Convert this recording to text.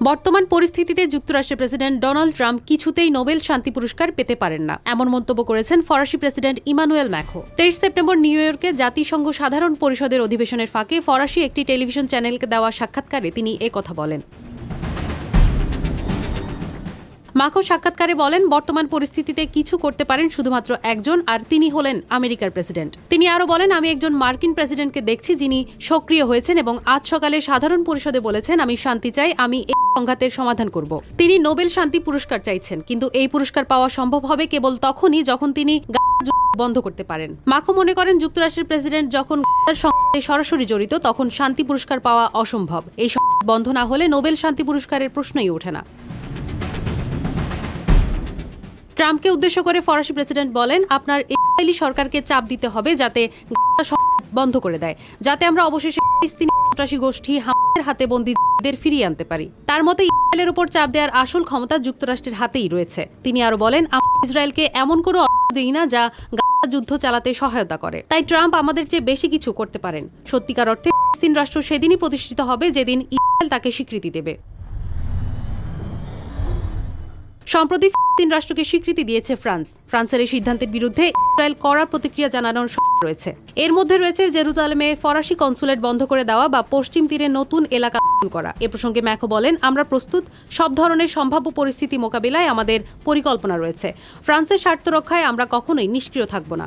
বর্তমান পরিস্থিতিতে যুক্তরাষ্ট্রের প্রেসিডেন্ট ডোনাল্ড ট্রাম্প কিছুতেই নোবেল শান্তি পুরস্কার পেতে পারেন না, এমন মন্তব্য করেছেন ফরাসি president Emmanuel Macron. 23 September New ইয়র্কে জাতিসংঘ সাধারণ পরিষদের অধিবেশনের ফাঁকে ফরাসি একটি টেলিভিশন চ্যানেলকে দেওয়া সাক্ষাৎকারে তিনি কথা বলেন। ম্যাখো সাক্ষাৎকারে বলেন, বর্তমান পরিস্থিতিতে কিছু করতে পারেন শুধুমাত্র একজন, আর তিনি হলেন আমেরিকার প্রেসিডেন্ট। তিনি আরও বলেন, আমি একজন মার্কিন প্রেসিডেন্টকে দেখছি যিনি সক্রিয় হয়েছেন এবং আজ সকালে সাধারণ পরিষদে বলেছেন, আমি শান্তি চাই, আমি এই সংঘাতের সমাধান করব। তিনি নোবেল শান্তি পুরস্কার চাইছেন, কিন্তু এই পুরস্কার পাওয়া সম্ভব হবে কেবল তখনই যখন তিনি বন্ধ করতে পারেন। ম্যাখো মনে করেন, যুক্তরাষ্ট্রের প্রেসিডেন্ট যখন সংঘাতে সরাসরি জড়িত তখন শান্তি পুরস্কার পাওয়া অসম্ভব। এই সংঘাত বন্ধ না হলে নোবেল শান্তি পুরস্কারের প্রশ্নই ওঠে না। ট্রাম্পকে উদ্দেশ্য করে ফরাসি প্রেসিডেন্ট বলেন, আপনার ইসরায়েলি সরকারকে চাপ দিতে হবে যাতে বন্ধ করে দেয়, যাতে আমরা অবশেষে ফিলিস্তিনি সন্ত্রাসী গোষ্ঠী হামাসের হাতে বন্দীদের ফিরিয়ে আনতে পারি। তার মতে ইসরায়েলের উপর চাপ দেওয়ার আসল ক্ষমতা যুক্তরাষ্ট্রের হাতেই রয়েছে। তিনি আরো বলেন, আমরা ইসরায়েলকে এমন কোনো অস্ত্র দিই না যা যুদ্ধ চালাতে সহায়তা করে। তাই ট্রাম্প আমাদের চেয়ে বেশি কিছু করতে পারেন। সত্যিকার অর্থে ফিলিস্তিন রাষ্ট্র সেদিনই প্রতিষ্ঠিত হবে যেদিন ইসরায়েল তাকে স্বীকৃতি দেবে। সম্প্রতি ফিলিস্তিন রাষ্ট্রকে স্বীকৃতি দিয়েছে ফ্রান্স। ফ্রান্সের এই সিদ্ধান্তের বিরুদ্ধে ইসরায়েল কড়া প্রতিক্রিয়া জানানোর রয়েছে। এর মধ্যে রয়েছে জেরুজালেমে ফরাসি কনসুলেট বন্ধ করে দেওয়া বা পশ্চিম তীরে নতুন এলাকা করা। এ প্রসঙ্গে ম্যাখো বলেন, আমরা প্রস্তুত, সব ধরনের সম্ভাব্য পরিস্থিতি মোকাবিলায় আমাদের পরিকল্পনা রয়েছে। ফ্রান্সের স্বার্থ রক্ষায় আমরা কখনোই নিষ্ক্রিয় থাকব না।